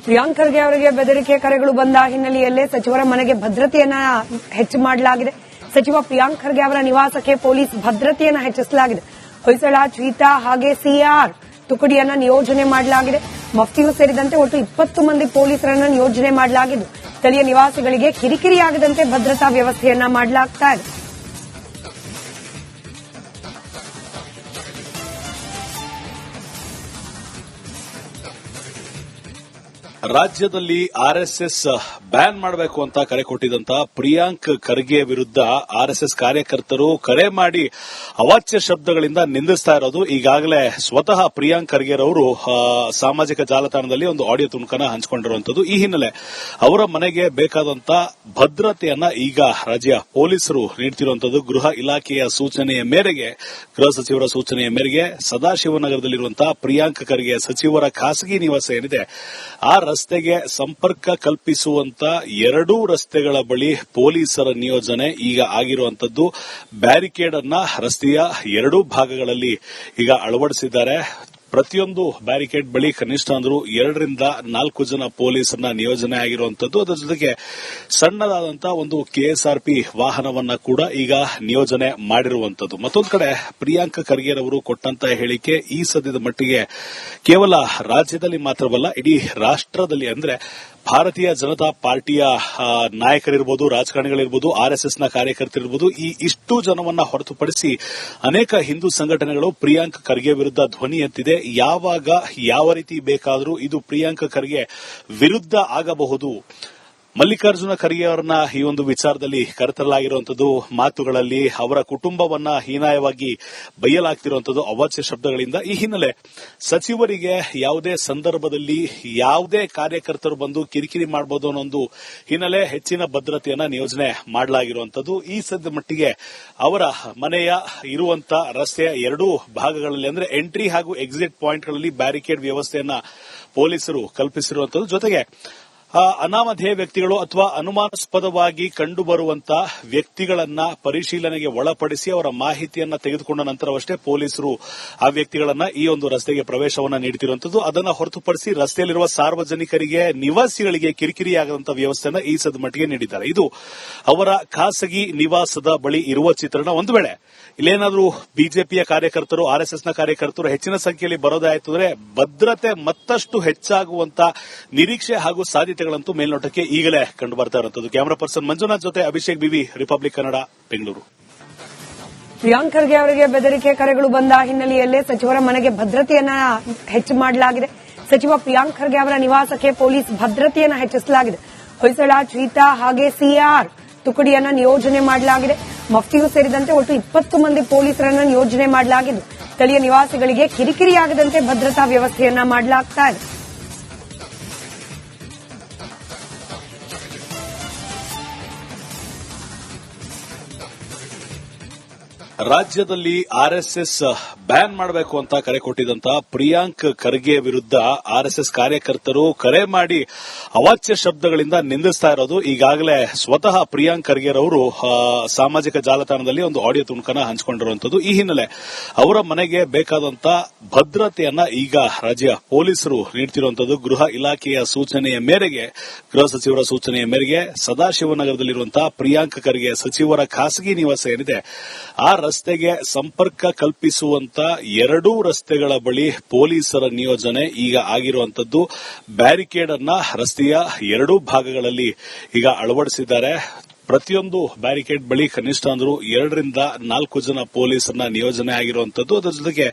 ಪ್ರಿಯಾಂಕ್ ಖರ್ಗೆ ಅವರಿಗೆ ಬೆದರಿಕೆ ಕರೆಗಳು ಬಂದ ಹಿನ್ನೆಲೆಯಲ್ಲೇ ಸಚಿವರ ಮನೆಗೆ ಭದ್ರತೆಯನ್ನ ಹೆಚ್ಚು ಮಾಡಲಾಗಿದೆ. ಸಚಿವ ಪ್ರಿಯಾಂಕ್ ಖರ್ಗೆ ಅವರ ನಿವಾಸಕ್ಕೆ ಪೊಲೀಸ್ ಭದ್ರತೆಯನ್ನ ಹೆಚ್ಚಿಸಲಾಗಿದೆ. ಹೊಯ್ಸಳ, ಚೀತಾ ಹಾಗೆ ಸಿಆರ್ ತುಕಡಿಯನ್ನ ನಿಯೋಜನೆ ಮಾಡಲಾಗಿದೆ. ಮಫ್ತಿಯೂ ಸೇರಿದಂತೆ ಒಟ್ಟು 20 ಮಂದಿ ಪೊಲೀಸರನ್ನು ನಿಯೋಜನೆ ಮಾಡಲಾಗಿದ್ದು ಸ್ಥಳೀಯ ನಿವಾಸಿಗಳಿಗೆ ಕಿರಿಕಿರಿಯಾಗದಂತೆ ಭದ್ರತಾ ವ್ಯವಸ್ಥೆಯನ್ನ ಮಾಡಲಾಗ್ತಾ ಇದೆ. ರಾಜ್ಯದಲ್ಲಿ ಆರ್ಎಸ್ಎಸ್ ಬ್ಯಾನ್ ಮಾಡಬೇಕು ಅಂತ ಕರೆ ಕೊಟ್ಟಿದ್ದಂತ ಪ್ರಿಯಾಂಕ್ ಖರ್ಗೆ ವಿರುದ್ಧ ಆರ್ಎಸ್ಎಸ್ ಕಾರ್ಯಕರ್ತರು ಕರೆ ಮಾಡಿ ಅವಾಚ್ಯ ಶಬ್ದಗಳಿಂದ ನಿಂದಿಸ್ತಾ ಇರೋದು ಈಗಾಗಲೇ ಸ್ವತಃ ಪ್ರಿಯಾಂಕ್ ಖರ್ಗೆರವರು ಸಾಮಾಜಿಕ ಜಾಲತಾಣದಲ್ಲಿ ಒಂದು ಆಡಿಯೋ ತುಣುಕನ್ನ ಹಂಚಿಕೊಂಡಿರುವಂತದ್ದು. ಈ ಹಿನ್ನೆಲೆ ಅವರ ಮನೆಗೆ ಬೇಕಾದಂತ ಭದ್ರತೆಯನ್ನ ಈಗ ರಾಜ್ಯ ಪೊಲೀಸರು ನೀಡುತ್ತಿರುವಂತದ್ದು. ಗೃಹ ಇಲಾಖೆಯ ಸೂಚನೆಯ ಮೇರೆಗೆ, ಗೃಹ ಸಚಿವರ ಸೂಚನೆಯ ಮೇರೆಗೆ ಸದಾಶಿವನಗರದಲ್ಲಿರುವಂತಹ ಪ್ರಿಯಾಂಕ್ ಖರ್ಗೆ ಸಚಿವರ ಖಾಸಗಿ ನಿವಾಸ ಏನಿದೆ ಆ ರಸ್ತೆಗೆ ಸಂಪರ್ಕ ಕಲ್ಪಿಸುವಂತ 2 ರಸ್ತೆಗಳ ಬಳಿ ಪೊಲೀಸರ ನಿಯೋಜನೆ ಈಗ ಆಗಿರುವಂತದ್ದು. ಬ್ಯಾರಿಕೇಡ್ ಅನ್ನ ರಸ್ತೆಯ 2 ಭಾಗಗಳಲ್ಲಿ ಈಗ ಅಳವಡಿಸಿದ್ದಾರೆ. ಪ್ರತಿಯೊಂದು ಬ್ಯಾರಿಕೇಡ್ ಬಳಿ ಕನಿಷ್ಠ ಅಂದ್ರೂ 2 ರಿಂದ 4 ಜನ ಪೊಲೀಸರನ್ನ ನಿಯೋಜನೆ ಆಗಿರುವಂತದ್ದು. ಅದರ ಜೊತೆಗೆ ಸಣ್ಣದಾದಂತಹ ಒಂದು ಕೆಎಸ್ಆರ್ಪಿ ವಾಹನವನ್ನ ಕೂಡ ಈಗ ನಿಯೋಜನೆ ಮಾಡಿರುವಂತದ್ದು. ಮತ್ತೊಂದು ಕಡೆ ಪ್ರಿಯಾಂಕ್ ಖರ್ಗೆರವರು ಕೊಟ್ಟಂತಹ ಹೇಳಿಕೆ ಈ ಸದ್ಯದ ಮಟ್ಟಿಗೆ ಕೇವಲ ರಾಜ್ಯದಲ್ಲಿ ಮಾತ್ರವಲ್ಲ, ಇಡೀ ರಾಷ್ಟ್ರದಲ್ಲಿ, ಅಂದ್ರೆ ಭಾರತೀಯ ಜನತಾ ಪಾರ್ಟಿಯ ನಾಯಕರಿರ್ಬೋದು, ರಾಜಕಾರಣಿಗಳಿರ್ಬೋದು, ಆರ್ಎಸ್ಎಸ್ನ ಕಾರ್ಯಕರ್ತರಿರ್ಬೋದು, ಈ ಇಷ್ಟು ಜನವನ್ನ ಹೊರತುಪಡಿಸಿ ಅನೇಕ ಹಿಂದೂ ಸಂಘಟನೆಗಳು ಪ್ರಿಯಾಂಕ್ ಖರ್ಗೆ ವಿರುದ್ಧ ಧ್ವನಿ ಎತ್ತಿದೆ. ಯಾವಾಗ ಯಾವ ರೀತಿ ಬೇಕಾದರೂ ಇದು ಪ್ರಿಯಾಂಕ್ ಖರ್ಗೆ ವಿರುದ್ಧ ಆಗಬಹುದು. ಮಲ್ಲಿಕಾರ್ಜುನ ಖರ್ಗೆ ಅವರನ್ನ ಈ ಒಂದು ವಿಚಾರದಲ್ಲಿ ಕರೆತರಲಾಗಿರುವಂತದ್ದು, ಮಾತುಗಳಲ್ಲಿ ಅವರ ಕುಟುಂಬವನ್ನ ಹೀನಾಯವಾಗಿ ಬೈಯಲಾಗ್ತಿರುವಂತದ್ದು ಅವಾಚ್ಯ ಶಬ್ದಗಳಿಂದ. ಈ ಹಿನ್ನೆಲೆ ಸಚಿವರಿಗೆ ಯಾವುದೇ ಸಂದರ್ಭದಲ್ಲಿ ಯಾವುದೇ ಕಾರ್ಯಕರ್ತರು ಬಂದು ಕಿರಿಕಿರಿ ಮಾಡಬಹುದು ಅನ್ನೋ ಒಂದು ಹಿನ್ನೆಲೆ ಹೆಚ್ಚಿನ ಭದ್ರತೆಯನ್ನ ನಿಯೋಜನೆ ಮಾಡಲಾಗಿರುವಂತದ್ದು. ಈ ಸದ್ಯ ಮಟ್ಟಿಗೆ ಅವರ ಮನೆಯ ಇರುವಂತ ರಸ್ತೆಯ 2 ಭಾಗಗಳಲ್ಲಿ, ಅಂದ್ರೆ ಎಂಟ್ರಿ ಹಾಗೂ ಎಕ್ಸಿಟ್ ಪಾಯಿಂಟ್ಗಳಲ್ಲಿ ಬ್ಯಾರಿಕೇಡ್ ವ್ಯವಸ್ಥೆಯನ್ನ ಪೊಲೀಸರು ಕಲ್ಪಿಸಿರುವಂತದ್ದು. ಜೊತೆಗೆ ಅನಾಮಧೇಯ ವ್ಯಕ್ತಿಗಳು ಅಥವಾ ಅನುಮಾನಾಸ್ಪದವಾಗಿ ಕಂಡುಬರುವಂತಹ ವ್ಯಕ್ತಿಗಳನ್ನ ಪರಿಶೀಲನೆಗೆ ಒಳಪಡಿಸಿ ಅವರ ಮಾಹಿತಿಯನ್ನ ತೆಗೆದುಕೊಂಡ ನಂತರವಷ್ಟೇ ಪೊಲೀಸರು ಆ ವ್ಯಕ್ತಿಗಳನ್ನ ಈ ಒಂದು ರಸ್ತೆಗೆ ಪ್ರವೇಶವನ್ನ ನೀಡುತ್ತಿರುವಂತದ್ದು. ಅದನ್ನ ಹೊರತುಪಡಿಸಿ ರಸ್ತೆಯಲ್ಲಿರುವ ಸಾರ್ವಜನಿಕರಿಗೆ, ನಿವಾಸಿಗಳಿಗೆ ಕಿರಿಕಿರಿಯಾಗದಂತಹ ವ್ಯವಸ್ಥೆಯನ್ನ ಈ ಸದ್ಯ ಮಟ್ಟಿಗೆ ನೀಡಿದ್ದಾರೆ. ಇದು ಅವರ ಖಾಸಗಿ ನಿವಾಸದ ಬಳಿ ಇರುವ ಚಿತ್ರಣ. ಒಂದು ವೇಳೆ ಇಲ್ಲೇನಾದ್ರೂ ಬಿಜೆಪಿಯ ಕಾರ್ಯಕರ್ತರು, ಆರ್ಎಸ್ಎಸ್ನ ಕಾರ್ಯಕರ್ತರು ಹೆಚ್ಚಿನ ಸಂಖ್ಯೆಯಲ್ಲಿ ಬರೋದಾಯಿತು ಅಂದ್ರೆ ಭದ್ರತೆ ಮತ್ತಷ್ಟು ಹೆಚ್ಚಾಗುವಂತ ನಿರೀಕ್ಷೆ ಹಾಗೂ ಸಾಧ್ಯತೆಗಳಂತೂ ಮೇಲ್ನೋಟಕ್ಕೆ ಈಗಲೇ ಕಂಡು ಬರ್ತಾ ಇರುವಂತದ್ದು. ಕ್ಯಾಮರಾ ಪರ್ಸನ್ ಮಂಜುನಾಥ್ ಜೊತೆ ಅಭಿಷೇಕ್ ಬಿವಿ, ರಿಪಬ್ಲಿಕ್ ಕನ್ನಡ, ಬೆಂಗಳೂರು. ಪ್ರಿಯಾಂಕ್ ಖರ್ಗೆ ಅವರಿಗೆ ಬೆದರಿಕೆ ಕರೆಗಳು ಬಂದ ಹಿನ್ನೆಲೆಯಲ್ಲೇ ಸಚಿವರ ಮನೆಗೆ ಭದ್ರತೆಯನ್ನ ಹೆಚ್ಚು ಮಾಡಲಾಗಿದೆ. ಸಚಿವ ಪ್ರಿಯಾಂಕ್ ಖರ್ಗೆ ಅವರ ನಿವಾಸಕ್ಕೆ ಪೊಲೀಸ್ ಭದ್ರತೆಯನ್ನ ಹೆಚ್ಚಿಸಲಾಗಿದೆ. ಹೊಯ್ಸಳ, ಚೀತಾ ಹಾಗೆ ಸಿಆರ್ ತುಕಡಿಯನ್ನ ನಿಯೋಜನೆ ಮಾಡಲಾಗಿದೆ. ಮಫ್ತಿಯೂ ಸೇರಿದಂತೆ ಒಟ್ಟು 20 ಮಂದಿ ಪೊಲೀಸರನ್ನು ನಿಯೋಜನೆ ಮಾಡಲಾಗಿದ್ದು ಸ್ಥಳೀಯ ನಿವಾಸಿಗಳಿಗೆ ಕಿರಿಕಿರಿಯಾಗದಂತೆ ಭದ್ರತಾ ವ್ಯವಸ್ಥೆಯನ್ನ ಮಾಡಲಾಗ್ತಾ ಇದೆ. ರಾಜ್ಯದಲ್ಲಿ ಆರ್ಎಸ್ಎಸ್ ಬ್ಯಾನ್ ಮಾಡಬೇಕು ಅಂತ ಕರೆ ಕೊಟ್ಟಿದ್ದಂತ ಪ್ರಿಯಾಂಕ್ ಖರ್ಗೆ ವಿರುದ್ಧ ಆರ್ಎಸ್ಎಸ್ ಕಾರ್ಯಕರ್ತರು ಕರೆ ಮಾಡಿ ಅವಾಚ್ಯ ಶಬ್ದಗಳಿಂದ ನಿಂದಿಸ್ತಾ ಇರೋದು ಈಗಾಗಲೇ ಸ್ವತಃ ಪ್ರಿಯಾಂಕ್ ಖರ್ಗೆರವರು ಸಾಮಾಜಿಕ ಜಾಲತಾಣದಲ್ಲಿ ಒಂದು ಆಡಿಯೋ ತುಣುಕನ್ನ ಹಂಚಿಕೊಂಡಿರುವಂತದ್ದು. ಈ ಹಿನ್ನೆಲೆ ಅವರ ಮನೆಗೆ ಬೇಕಾದಂತ ಭದ್ರತೆಯನ್ನ ಈಗ ರಾಜ್ಯ ಪೊಲೀಸರು ನೀಡುತ್ತಿರುವಂತದ್ದು. ಗೃಹ ಇಲಾಖೆಯ ಸೂಚನೆಯ ಮೇರೆಗೆ, ಗೃಹ ಸಚಿವರ ಸೂಚನೆಯ ಮೇರೆಗೆ ಸದಾಶಿವನಗರದಲ್ಲಿರುವಂತಹ ಪ್ರಿಯಾಂಕ್ ಖರ್ಗೆ ಸಚಿವರ ಖಾಸಗಿ ನಿವಾಸ ಏನಿದೆ ಆ ರಸ್ತೆಗೆ ಸಂಪರ್ಕ ಕಲ್ಪಿಸುವಂತ 2 ರಸ್ತೆಗಳ ಬಳಿ ಪೊಲೀಸರ ನಿಯೋಜನೆ ಈಗ ಆಗಿರುವಂತದ್ದು. ಬ್ಯಾರಿಕೇಡ್ ಅನ್ನ ರಸ್ತೆಯ 2 ಭಾಗಗಳಲ್ಲಿ ಈಗ ಅಳವಡಿಸಿದ್ದಾರೆ. ಪ್ರತಿಯೊಂದು ಬ್ಯಾರಿಕೇಡ್ ಬಳಿ ಕನಿಷ್ಠ ಅಂದ್ರೂ 2 ರಿಂದ 4 ಜನ ಪೊಲೀಸರನ್ನ ನಿಯೋಜನೆ ಆಗಿರುವಂತದ್ದು. ಅದರ ಜೊತೆಗೆ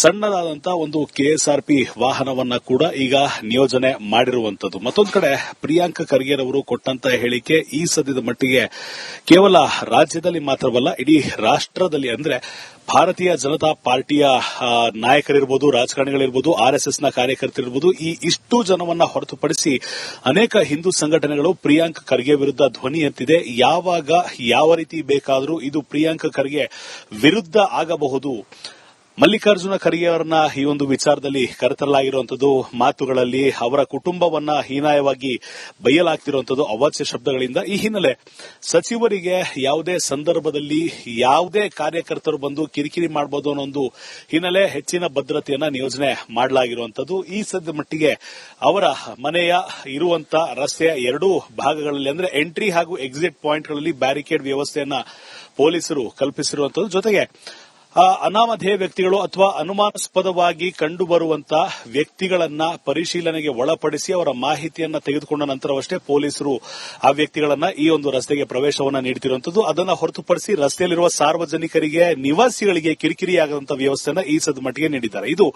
ಸಣ್ಣದಾದಂತಹ ಒಂದು ಕೆಎಸ್ಆರ್ಪಿ ವಾಹನವನ್ನ ಕೂಡ ಈಗ ನಿಯೋಜನೆ ಮಾಡಿರುವಂತದ್ದು. ಮತ್ತೊಂದು ಕಡೆ ಪ್ರಿಯಾಂಕ್ ಖರ್ಗೆರವರು ಕೊಟ್ಟಂತಹ ಹೇಳಿಕೆ ಈ ಸದ್ಯದ ಮಟ್ಟಿಗೆ ಕೇವಲ ರಾಜ್ಯದಲ್ಲಿ ಮಾತ್ರವಲ್ಲ, ಇಡೀ ರಾಷ್ಟ್ರದಲ್ಲಿ, ಅಂದ್ರೆ ಭಾರತೀಯ ಜನತಾ ಪಾರ್ಟಿಯ ನಾಯಕರಿರ್ಬೋದು, ರಾಜಕಾರಣಿಗಳಿರ್ಬೋದು, ಆರ್ಎಸ್ಎಸ್ನ ಕಾರ್ಯಕರ್ತರಿರ್ಬೋದು, ಈ ಇಷ್ಟು ಜನವನ್ನ ಹೊರತುಪಡಿಸಿ ಅನೇಕ ಹಿಂದೂ ಸಂಘಟನೆಗಳು ಪ್ರಿಯಾಂಕ್ ಖರ್ಗೆ ವಿರುದ್ಧ ಧ್ವನಿ ಎತ್ತಿದೆ. ಯಾವಾಗ ಯಾವ ರೀತಿ ಬೇಕಾದರೂ ಇದು ಪ್ರಿಯಾಂಕ್ ಖರ್ಗೆ ವಿರುದ್ಧ ಆಗಬಹುದು. ಮಲ್ಲಿಕಾರ್ಜುನ ಖರ್ಗೆ ಅವರನ್ನ ಈ ಒಂದು ವಿಚಾರದಲ್ಲಿ ಕರೆತರಲಾಗಿರುವಂತದ್ದು, ಮಾತುಗಳಲ್ಲಿ ಅವರ ಕುಟುಂಬವನ್ನ ಹೀನಾಯವಾಗಿ ಬೈಯಲಾಗ್ತಿರುವಂತದ್ದು ಅವಾಚ್ಯ ಶಬ್ದಗಳಿಂದ. ಈ ಹಿನ್ನೆಲೆ ಸಚಿವರಿಗೆ ಯಾವುದೇ ಸಂದರ್ಭದಲ್ಲಿ ಯಾವುದೇ ಕಾರ್ಯಕರ್ತರು ಬಂದು ಕಿರಿಕಿರಿ ಮಾಡಬಹುದು ಅನ್ನೋ ಒಂದು ಹಿನ್ನೆಲೆ ಹೆಚ್ಚಿನ ಭದ್ರತೆಯನ್ನ ನಿಯೋಜನೆ ಮಾಡಲಾಗಿರುವಂತದ್ದು. ಈ ಸದ್ಯ ಮಟ್ಟಿಗೆ ಅವರ ಮನೆಯ ಇರುವಂತ ರಸ್ತೆಯ ಎರಡೂ ಭಾಗಗಳಲ್ಲಿ ಅಂದ್ರೆ ಎಂಟ್ರಿ ಹಾಗೂ ಎಕ್ಸಿಟ್ ಪಾಯಿಂಟ್ಗಳಲ್ಲಿ ಬ್ಯಾರಿಕೇಡ್ ವ್ಯವಸ್ಥೆಯನ್ನ ಪೊಲೀಸರು ಕಲ್ಪಿಸಿರುವಂತದ್ದು. ಜೊತೆಗೆ ಅನಾಮಧೇಯ ವ್ಯಕ್ತಿಗಳು ಅಥವಾ ಅನುಮಾನಾಸ್ಪದವಾಗಿ ಕಂಡುಬರುವಂತಹ ವ್ಯಕ್ತಿಗಳನ್ನ ಪರಿಶೀಲನೆಗೆ ಒಳಪಡಿಸಿ ಅವರ ಮಾಹಿತಿಯನ್ನ ತೆಗೆದುಕೊಂಡ ನಂತರವಷ್ಟೇ ಪೊಲೀಸರು ಆ ವ್ಯಕ್ತಿಗಳನ್ನ ಈ ಒಂದು ರಸ್ತೆಗೆ ಪ್ರವೇಶವನ್ನ ನೀಡುತ್ತಿರುವಂತದ್ದು. ಅದನ್ನ ಹೊರತುಪಡಿಸಿ ರಸ್ತೆಯಲ್ಲಿರುವ ಸಾರ್ವಜನಿಕರಿಗೆ, ನಿವಾಸಿಗಳಿಗೆ ಕಿರಿಕಿರಿಯಾಗದಂತಹ ವ್ಯವಸ್ಥೆಯನ್ನ ಈ ಸದ್ಯ ಮಟ್ಟಿಗೆ ನೀಡಿದ್ದಾರೆ. ಇದು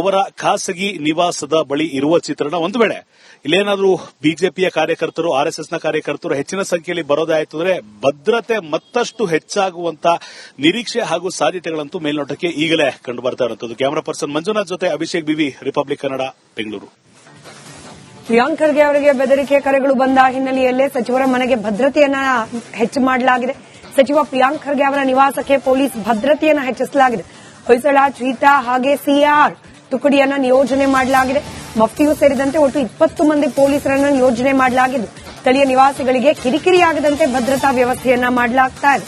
ಅವರ ಖಾಸಗಿ ನಿವಾಸದ ಬಳಿ ಇರುವ ಚಿತ್ರಣ. ಒಂದು ವೇಳೆ ಇಲ್ಲೇನಾದ್ರೂ ಬಿಜೆಪಿಯ ಕಾರ್ಯಕರ್ತರು, ಆರ್ಎಸ್ಎಸ್ನ ಕಾರ್ಯಕರ್ತರು ಹೆಚ್ಚಿನ ಸಂಖ್ಯೆಯಲ್ಲಿ ಬರೋದಾಯಿತು ಅಂದ್ರೆ ಭದ್ರತೆ ಮತ್ತಷ್ಟು ಹೆಚ್ಚಾಗುವಂತ ನಿರೀಕ್ಷೆ ಹಾಗೂ ಸಾಧ್ಯತೆಗಳಂತೂ ಮೇಲ್ನೋಟಕ್ಕೆ ಈಗಲೇ ಕಂಡು ಬರ್ತಾ ಇರುವಂತದ್ದು. ಕ್ಯಾಮರಾ ಪರ್ಸನ್ ಮಂಜುನಾಥ್ ಜೊತೆ ಅಭಿಷೇಕ್ ಬಿವಿ, ರಿಪಬ್ಲಿಕ್ ಕನ್ನಡ, ಬೆಂಗಳೂರು. ಪ್ರಿಯಾಂಕ್ ಖರ್ಗೆ ಅವರಿಗೆ ಬೆದರಿಕೆ ಕರೆಗಳು ಬಂದ ಹಿನ್ನೆಲೆಯಲ್ಲೇ ಸಚಿವರ ಮನೆಗೆ ಭದ್ರತೆಯನ್ನ ಹೆಚ್ಚು ಮಾಡಲಾಗಿದೆ. ಸಚಿವ ಪ್ರಿಯಾಂಕ್ ಖರ್ಗೆ ಅವರ ನಿವಾಸಕ್ಕೆ ಪೊಲೀಸ್ ಭದ್ರತೆಯನ್ನ ಹೆಚ್ಚಿಸಲಾಗಿದೆ. ಹೊಯ್ಸಳ, ಚೀತಾ ಹಾಗೆ ಸಿಆರ್ ತುಕಡಿಯನ್ನ ನಿಯೋಜನೆ ಮಾಡಲಾಗಿದೆ. ಮಫ್ತಿಯೂ ಸೇರಿದಂತೆ ಒಟ್ಟು 20 ಮಂದಿ ಪೊಲೀಸರನ್ನು ನಿಯೋಜನೆ ಮಾಡಲಾಗಿದ್ದು ಸ್ಥಳೀಯ ನಿವಾಸಿಗಳಿಗೆ ಕಿರಿಕಿರಿಯಾಗದಂತೆ ಭದ್ರತಾ ವ್ಯವಸ್ಥೆಯನ್ನ ಮಾಡಲಾಗ್ತಾ ಇದೆ.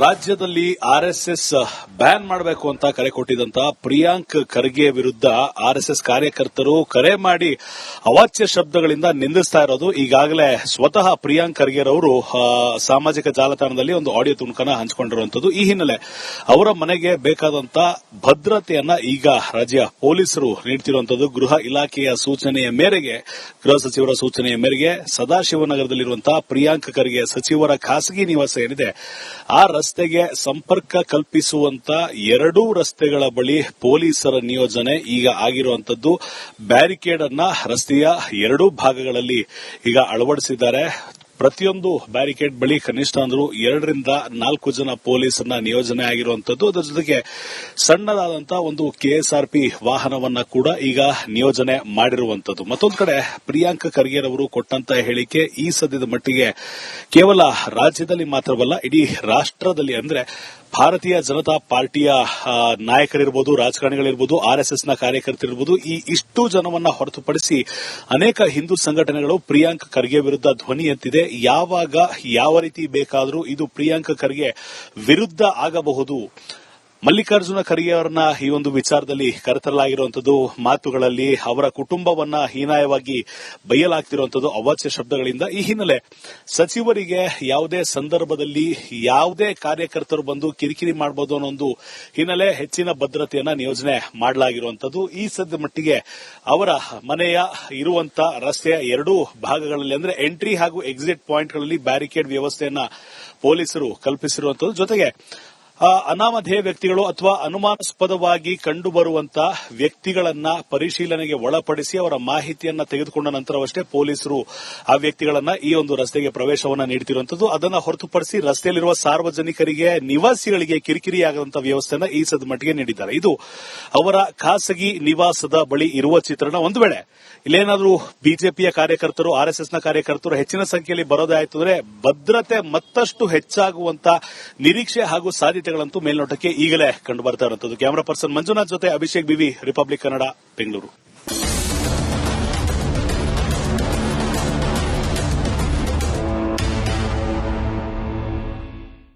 ರಾಜ್ಯದಲ್ಲಿ ಆರ್ಎಸ್ಎಸ್ ಬ್ಯಾನ್ ಮಾಡಬೇಕು ಅಂತ ಕರೆ ಕೊಟ್ಟಿದ್ದಂತ ಪ್ರಿಯಾಂಕ್ ಖರ್ಗೆ ವಿರುದ್ಧ ಆರ್ಎಸ್ಎಸ್ ಕಾರ್ಯಕರ್ತರು ಕರೆ ಮಾಡಿ ಅವಾಚ್ಯ ಶಬ್ದಗಳಿಂದ ನಿಂದಿಸ್ತಾ ಇರೋದು ಈಗಾಗಲೇ ಸ್ವತಃ ಪ್ರಿಯಾಂಕ್ ಖರ್ಗೆರವರು ಸಾಮಾಜಿಕ ಜಾಲತಾಣದಲ್ಲಿ ಒಂದು ಆಡಿಯೋ ತುಣುಕನ್ನ ಹಂಚಿಕೊಂಡಿರುವಂತದ್ದು. ಈ ಹಿನ್ನೆಲೆ ಅವರ ಮನೆಗೆ ಬೇಕಾದಂತ ಭದ್ರತೆಯನ್ನ ಈಗ ರಾಜ್ಯ ಪೊಲೀಸರು ನೀಡುತ್ತಿರುವಂತದ್ದು. ಗೃಹ ಇಲಾಖೆಯ ಸೂಚನೆಯ ಮೇರೆಗೆ, ಗೃಹ ಸಚಿವರ ಸೂಚನೆಯ ಮೇರೆಗೆ ಸದಾಶಿವನಗರದಲ್ಲಿರುವಂತಹ ಪ್ರಿಯಾಂಕ್ ಖರ್ಗೆ ಸಚಿವರ ಖಾಸಗಿ ನಿವಾಸ ಏನಿದೆ ಆ ರಸ್ತೆಗೆ ಸಂಪರ್ಕ ಕಲ್ಪಿಸುವಂತ ಎರಡೂ ರಸ್ತೆಗಳ ಬಳಿ ಪೊಲೀಸರ ನಿಯೋಜನೆ ಈಗ ಆಗಿರುವಂತದ್ದು. ಬ್ಯಾರಿಕೇಡ್ ಅನ್ನ ರಸ್ತೆಯ ಎರಡೂ ಭಾಗಗಳಲ್ಲಿ ಈಗ ಅಳವಡಿಸಿದ್ದಾರೆ. ಪ್ರತಿಯೊಂದು ಬ್ಯಾರಿಕೇಡ್ ಬಳಿ ಕನಿಷ್ಠ ಅಂದ್ರೂ 2 ರಿಂದ 4 ಜನ ಪೊಲೀಸರನ್ನ ನಿಯೋಜನೆ ಆಗಿರುವಂತದ್ದು. ಅದರ ಜೊತೆಗೆ ಸಣ್ಣದಾದಂತಹ ಒಂದು ಕೆಎಸ್ಆರ್ಪಿ ವಾಹನವನ್ನ ಕೂಡ ಈಗ ನಿಯೋಜನೆ ಮಾಡಿರುವಂತದ್ದು. ಮತ್ತೊಂದು ಕಡೆ ಪ್ರಿಯಾಂಕ್ ಖರ್ಗೆರವರು ಕೊಟ್ಟಂತಹ ಹೇಳಿಕೆ ಈ ಸದ್ಯದ ಮಟ್ಟಿಗೆ ಕೇವಲ ರಾಜ್ಯದಲ್ಲಿ ಮಾತ್ರವಲ್ಲ, ಇಡೀ ರಾಷ್ಟ್ರದಲ್ಲಿ ಅಂದ್ರೆ ಭಾರತೀಯ ಜನತಾ ಪಾರ್ಟಿಯ ನಾಯಕರಿರ್ಬೋದು, ರಾಜಕಾರಣಿಗಳಿರ್ಬೋದು, ಆರ್ಎಸ್ಎಸ್ನ ಕಾರ್ಯಕರ್ತರಿರ್ಬೋದು, ಇಷ್ಟು ಜನವನ್ನ ಹೊರತುಪಡಿಸಿ ಅನೇಕ ಹಿಂದೂ ಸಂಘಟನೆಗಳು ಪ್ರಿಯಾಂಕ್ ಖರ್ಗೆ ವಿರುದ್ಧ ಧ್ವನಿ ಎತ್ತಿದೆ. ಯಾವಾಗ ಯಾವ ರೀತಿ ಬೇಕಾದರೂ ಇದು ಪ್ರಿಯಾಂಕ್ ಖರ್ಗೆ ವಿರುದ್ಧ ಆಗಬಹುದು. ಮಲ್ಲಿಕಾರ್ಜುನ ಖರ್ಗೆ ಅವರನ್ನ ಈ ಒಂದು ವಿಚಾರದಲ್ಲಿ ಕರೆತರಲಾಗಿರುವಂತದ್ದು, ಮಾತುಗಳಲ್ಲಿ ಅವರ ಕುಟುಂಬವನ್ನ ಹೀನಾಯವಾಗಿ ಬೈಯಲಾಗ್ತಿರುವಂತದ್ದು ಅವಾಚ್ಯ ಶಬ್ದಗಳಿಂದ. ಈ ಹಿನ್ನೆಲೆ ಸಚಿವರಿಗೆ ಯಾವುದೇ ಸಂದರ್ಭದಲ್ಲಿ ಯಾವುದೇ ಕಾರ್ಯಕರ್ತರು ಬಂದು ಕಿರಿಕಿರಿ ಮಾಡಬಹುದು ಅನ್ನೋ ಒಂದು ಹಿನ್ನೆಲೆ ಹೆಚ್ಚಿನ ಭದ್ರತೆಯನ್ನ ನಿಯೋಜನೆ ಮಾಡಲಾಗಿರುವಂತದ್ದು. ಈ ಸದ್ಯ ಮಟ್ಟಿಗೆ ಅವರ ಮನೆಯ ಇರುವಂತ ರಸ್ತೆಯ ಎರಡೂ ಭಾಗಗಳಲ್ಲಿ ಅಂದ್ರೆ ಎಂಟ್ರಿ ಹಾಗೂ ಎಕ್ಸಿಟ್ ಪಾಯಿಂಟ್ಗಳಲ್ಲಿ ಬ್ಯಾರಿಕೇಡ್ ವ್ಯವಸ್ಥೆಯನ್ನ ಪೊಲೀಸರು ಕಲ್ಪಿಸಿರುವಂತದ್ದು. ಜೊತೆಗೆ ಅನಾಮಧೇಯ ವ್ಯಕ್ತಿಗಳು ಅಥವಾ ಅನುಮಾನಾಸ್ಪದವಾಗಿ ಕಂಡುಬರುವಂತಹ ವ್ಯಕ್ತಿಗಳನ್ನ ಪರಿಶೀಲನೆಗೆ ಒಳಪಡಿಸಿ ಅವರ ಮಾಹಿತಿಯನ್ನ ತೆಗೆದುಕೊಂಡ ನಂತರವಷ್ಟೇ ಪೊಲೀಸರು ಆ ವ್ಯಕ್ತಿಗಳನ್ನ ಈ ಒಂದು ರಸ್ತೆಗೆ ಪ್ರವೇಶವನ್ನ ನೀಡುತ್ತಿರುವಂತದ್ದು. ಅದನ್ನ ಹೊರತುಪಡಿಸಿ ರಸ್ತೆಯಲ್ಲಿರುವ ಸಾರ್ವಜನಿಕರಿಗೆ, ನಿವಾಸಿಗಳಿಗೆ ಕಿರಿಕಿರಿಯಾಗದಂತಹ ವ್ಯವಸ್ಥೆಯನ್ನ ಈ ಸದ್ಯ ಮಟ್ಟಿಗೆ ನೀಡಿದ್ದಾರೆ. ಇದು ಅವರ ಖಾಸಗಿ ನಿವಾಸದ ಬಳಿ ಇರುವ ಚಿತ್ರಣ. ಒಂದು ವೇಳೆ ಇಲ್ಲೇನಾದ್ರೂ ಬಿಜೆಪಿಯ ಕಾರ್ಯಕರ್ತರು, ಆರ್ಎಸ್ಎಸ್ನ ಕಾರ್ಯಕರ್ತರು ಹೆಚ್ಚಿನ ಸಂಖ್ಯೆಯಲ್ಲಿ ಬರೋದಾಯಿತು ಅಂದ್ರೆ ಭದ್ರತೆ ಮತ್ತಷ್ಟು ಹೆಚ್ಚಾಗುವಂತ ನಿರೀಕ್ಷೆ ಹಾಗೂ ಸಾಧ್ಯತೆಗಳಂತೂ ಮೇಲ್ನೋಟಕ್ಕೆ ಈಗಲೇ ಕಂಡು ಬರ್ತಾ ಇರುವಂತದ್ದು. ಕ್ಯಾಮರಾ ಪರ್ಸನ್ ಮಂಜುನಾಥ್ ಜೊತೆ ಅಭಿಷೇಕ್ ಬಿವಿ, ರಿಪಬ್ಲಿಕ್ ಕನ್ನಡ, ಬೆಂಗಳೂರು.